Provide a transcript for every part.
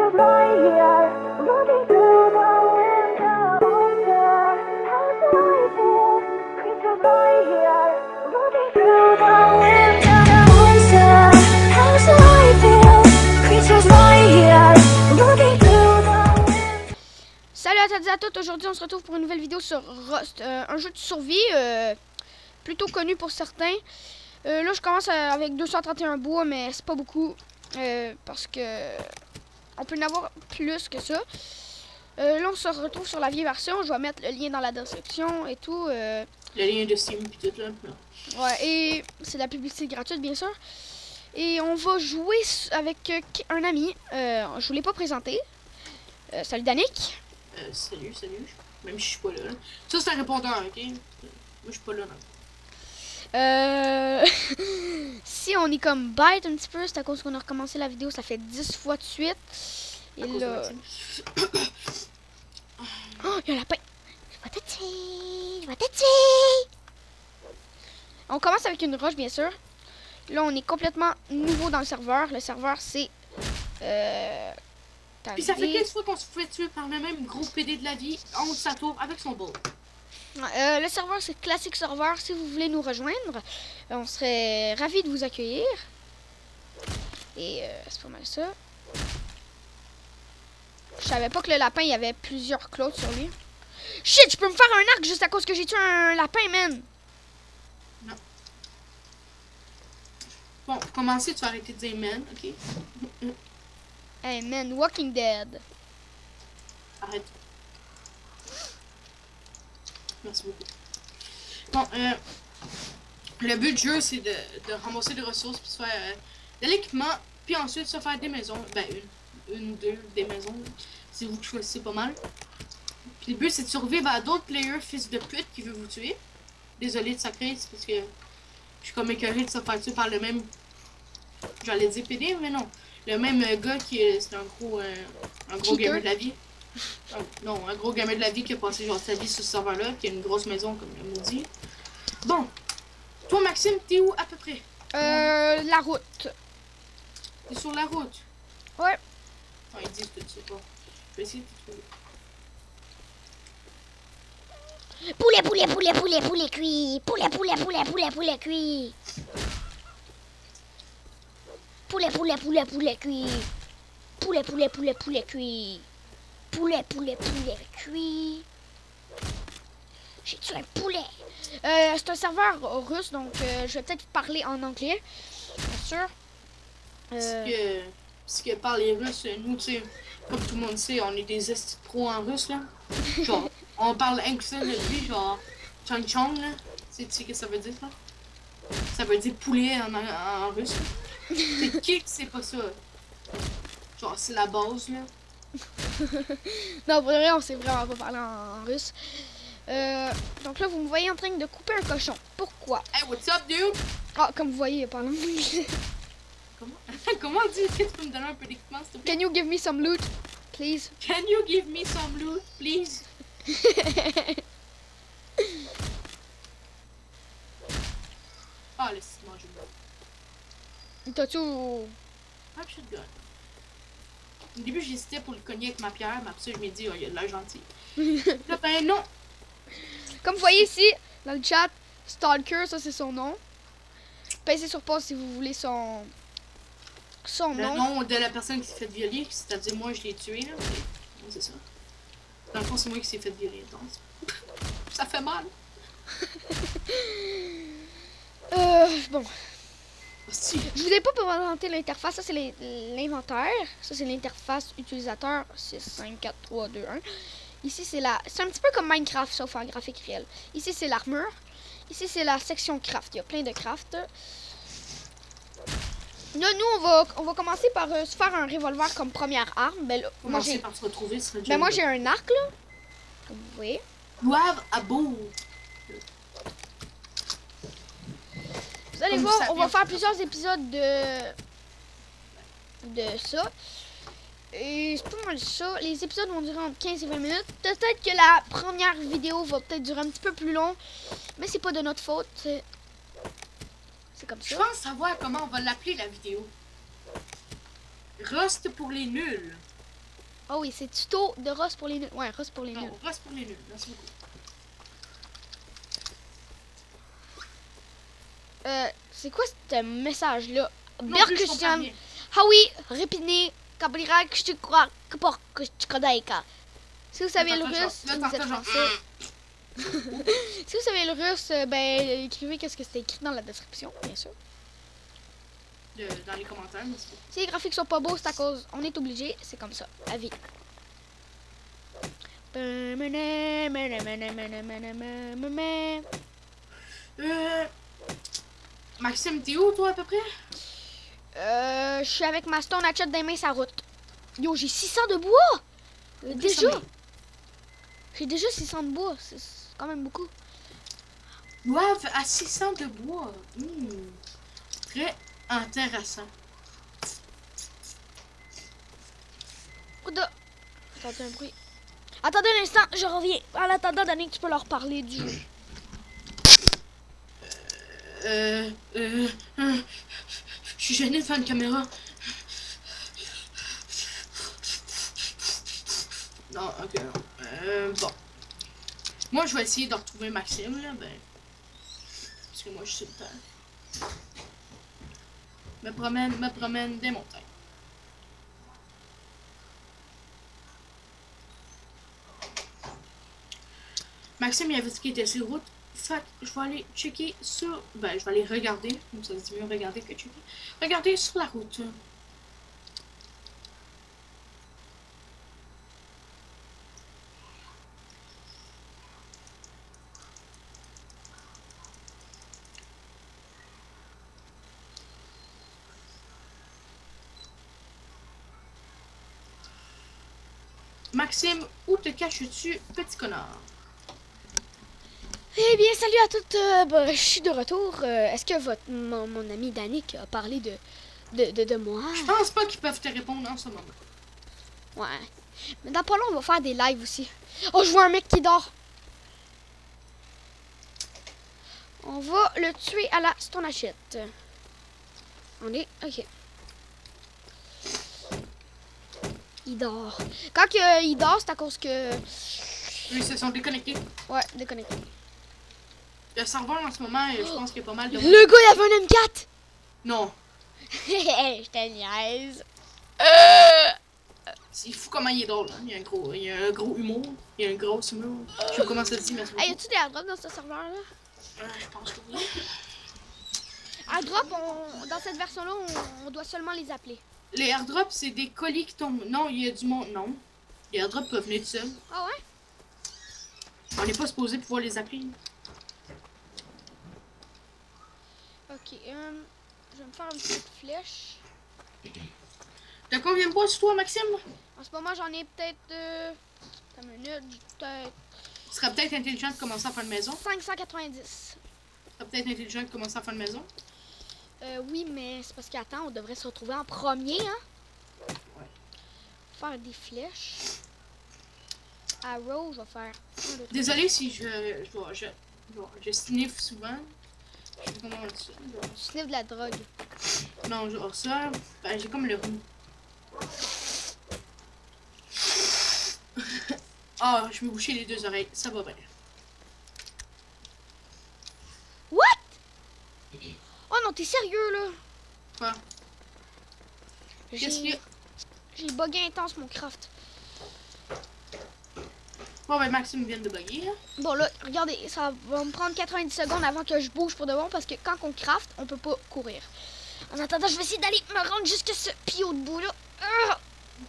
Creatures lie here, looking through the window. Wonder how do I feel? Creatures lie here, looking through the window. Wonder how do I feel? Creatures lie here, looking through the window. Salut à toutes et à toutes, aujourd'hui on se retrouve pour une nouvelle vidéo sur Rust, un jeu de survie plutôt connu pour certains. Là je commence avec 231 bois, mais c'est pas beaucoup parce que on peut en avoir plus que ça. Là on se retrouve sur la vieille version, je vais mettre le lien dans la description et tout. Le lien de Steam et tout là. Ouais, et c'est de la publicité gratuite bien sûr. Et on va jouer avec un ami, je vous l'ai pas présenté. Salut Danick. Salut. Même si je suis pas là. Ça c'est un répondeur, ok? Moi je suis pas là. Non. Si on est comme bête un petit peu, c'est à cause qu'on a recommencé la vidéo, ça fait 10 fois de suite. Et là... Oh, il y a un lapin! Je vais te tuer! On commence avec une roche, bien sûr. Là, on est complètement nouveau dans le serveur. Le serveur, c'est... Puis ça fait 15 fois qu'on se fait tuer par le même gros PD de la vie en haut de sa tour avec son ball. Le serveur, c'est Classic Server. Si vous voulez nous rejoindre, on serait ravis de vous accueillir. Et c'est pas mal ça. Je savais pas que le lapin, il y avait plusieurs clones sur lui. Shit, je peux me faire un arc juste à cause que j'ai tué un lapin, man. Non. Bon, pour commencer, tu vas arrêter de dire man, ok? Hey man, Walking Dead. Arrête. Merci beaucoup. Bon, le but du jeu, c'est de ramasser des ressources, puis se faire de l'équipement, puis ensuite se faire des maisons. Ben, une ou deux, des maisons. C'est vous qui choisissez pas mal. Puis le but, c'est de survivre à d'autres players, fils de pute, qui veulent vous tuer. Désolé de sacrer, c'est parce que je suis comme écœuré de se faire tuer par le même... J'allais dire PD, mais non. Le même gars qui est... C'est un gros gamer de la vie. Non, un gros gamer de la vie qui a passé genre sa vie sur ce serveur-là, qui a une grosse maison comme le maudit. Bon. Toi, Maxime, t'es où à peu près? La route. T'es sur la route? Ouais. Oh, ils disent que tu sais pas. Je vais essayer de te trouver. Poulet cuit. Poulet cuit. Poulet cuit. Poulet cuit. Poulet cuit. J'ai tué un poulet. C'est un serveur russe, donc je vais peut-être parler en anglais. Bien sûr. Parce que par les Russes, nous, tu sais, comme tout le monde sait, on est des estis pros en russe, là. Genre, on parle anglais depuis, genre, Chang Chong, là. Tu sais ce que ça veut dire, ça? Ça veut dire poulet en russe. C'est qui sait pas ça? Genre, c'est la base, là. Non, pour vrai, on sait vraiment pas parler en russe. Donc là, vous me voyez en train de couper un cochon. Pourquoi? Hey, what's up, dude? Ah, comme vous voyez, parle anglais. Comment on dit? Est-ce que tu peux me donner un peu d'équipement, s'il te plaît? Can you give me some loot, please? Can you give me some loot, please? Ah, laisse-moi jouer. T'as-tu... Ah, shotgun. Au début, j'hésitais pour le cogner avec ma pierre, mais après ça, je me dis, oh, il y a de l'air gentil. Là, ben non! Comme vous voyez ici, dans le chat, Stalker, ça c'est son nom. Passez sur pause si vous voulez son Le nom de la personne qui s'est fait violer, c'est-à-dire moi, je l'ai tué, là. C'est ça. Dans le fond, c'est moi qui s'est fait violer, donc. Ça fait mal. Bon. Si. Je vous ai pas présenté l'interface, ça c'est l'inventaire. Ça c'est l'interface utilisateur 6, 5, 4, 3, 2, 1. Ici c'est c'est un petit peu comme Minecraft sauf en graphique réel. Ici c'est l'armure. Ici c'est la section craft, il y a plein de craft. Là nous on va commencer par se faire un revolver comme première arme. Ben là, moi j'ai par se retrouver, moi j'ai un arc là. Comme vous voyez. Doivent à bout. Vous allez voir, on va faire plusieurs épisodes de ça. Et c'est pas mal ça. Les épisodes vont durer entre 15 et 20 minutes. Peut-être que la première vidéo va peut-être durer un petit peu plus long. Mais c'est pas de notre faute. C'est comme ça. Je pense savoir comment on va l'appeler la vidéo. Rust pour les nuls. Oh oui, c'est tuto de Ross pour les nuls. Ouais, Ross pour les nuls. Non, reste pour les nuls. Merci beaucoup. C'est quoi ce message-là? Non plus, je comprends Christian. rien. Hawi, Répini, Kablirak, je te crois que pour que tu connais. Si vous savez le russe, Là, vous t'entends êtes genre, français. Si vous savez le russe, ben écrivez qu'est-ce que c'est écrit dans la description, bien sûr. dans les commentaires, merci beaucoup. Si les graphiques sont pas beaux, c'est à cause. On est obligé, c'est comme ça. À vie. Maxime, t'es où, toi, à peu près? Je suis avec ma stone hatchet des mains sa route. Yo, j'ai 600 de bois! Déjà! J'ai déjà 600 de bois, c'est quand même beaucoup. Doivent à 600 de bois. Très intéressant. Ouda. Attendez un bruit. Attendez un instant, je reviens. En attendant, Danick, tu peux leur parler du jeu. Je suis gêné devant une caméra. Non, ok, non. Bon. Moi, je vais essayer de retrouver Maxime, là, ben... Parce que moi, je suis sur le temps. Me promène des montagnes. Maxime, il avait dit qu'il était sur route. Fait que je vais aller checker sur... Ben, je vais aller regarder. Comme ça, c'est mieux regarder que checker. Regarder sur la route. Maxime, où te caches-tu, petit connard? Eh bien, salut à toutes. Ben, je suis de retour. Est-ce que mon ami Danick a parlé de moi? Je pense pas qu'ils peuvent te répondre en ce moment. Ouais. Mais dans pas long, on va faire des lives aussi. Oh, je vois un mec qui dort. On va le tuer à la stone hatchet. On est... Ok. Il dort. Quand il dort, c'est à cause que... Ils se sont déconnectés. Ouais, déconnecté. Le serveur en ce moment, je pense qu'il y a pas mal de... Le gars, il avait un M4! Non. Je te niaise. C'est fou comment il est drôle. Hein? Il y a un gros humour. Il y a un gros humour. Je sais pas comment ça se dit, merci beaucoup. Hey, y a-tu des airdrops dans ce serveur-là? Je pense que oui. Airdrop, dans cette version-là, on doit seulement les appeler. Les airdrops, c'est des colis qui tombent. Non, il y a du monde. Non. Les airdrops peuvent venir tout seuls. Ah ouais? On n'est pas supposé pouvoir les appeler. Ok, je vais me faire une petite flèche. T'as combien de bois sur toi, Maxime? En ce moment, j'en ai peut-être... Une minute, peut-être... Ce serait peut-être intelligent de commencer à faire une maison. 590. Ce serait peut-être intelligent de commencer à faire une maison. Oui, mais c'est parce qu'attends, on devrait se retrouver en premier, hein? Ouais. Faire des flèches. Arrow, je vais faire... Désolé si je sniffe souvent. Je sais comment on dit ça. Tu sniffes de la drogue. Non, genre ça, ben, j'ai comme le roux. Ah, je me bouchais les deux oreilles, ça va bien. What? Oh non, t'es sérieux, là? Quoi? Qu'est-ce qu'il y a? J'ai bugué intense mon craft. Bon, ben Maxime vient de bugger. Hein? Bon, là, regardez, ça va me prendre 90 secondes avant que je bouge pour de bon, parce que quand on craft, on peut pas courir. En attendant, je vais essayer d'aller me rendre jusqu'à ce pio de bout, là.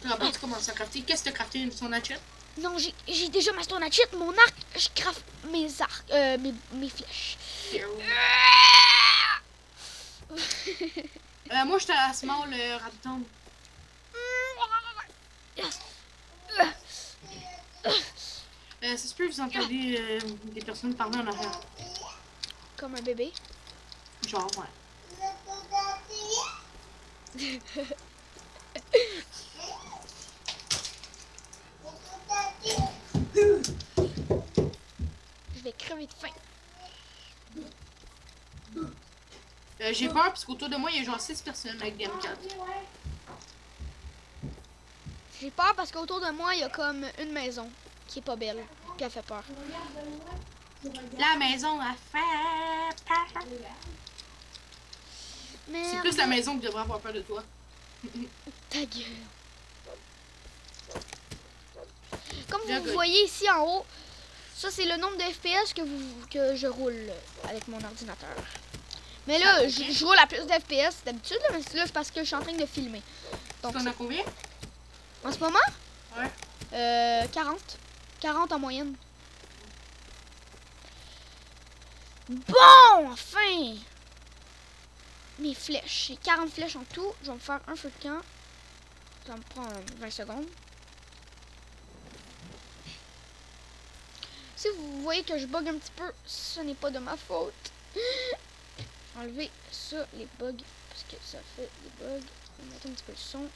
Tu vas pas commencer à crafter. Qu'est-ce que tu as crafté son hatchet? Non, j'ai déjà ma stone hatchet, mon arc, je craft mes arcs, mes flèches. Moi, j'étais à Small Rapton. Ça se peut que vous entendez des personnes parler en arrière. Comme un bébé. Genre, ouais. Je vais crever de faim. J'ai peur parce qu'autour de moi, il y a genre 6 personnes avec des M4. J'ai peur parce qu'autour de moi, il y a comme une maison qui est pas belle. Puis elle fait peur. La maison a fait peur. C'est Merde. plus la maison qui devrait avoir peur de toi. Ta gueule. Comme Bien vous good. voyez ici en haut, ça c'est le nombre de FPS que je roule avec mon ordinateur. Mais là, Ah, ok. je roule à plus de FPS d'habitude, là, mais là c'est parce que je suis en train de filmer. Donc, T'en as combien? en ce moment, Ouais. 40. 40 en moyenne. Bon, enfin! Mes flèches. J'ai 40 flèches en tout. Je vais me faire un feu de camp. Ça me prend 20 secondes. Si vous voyez que je bug un petit peu, ce n'est pas de ma faute. Enlever ça, les bugs, parce que ça fait des bugs. On va mettre un petit peu le son.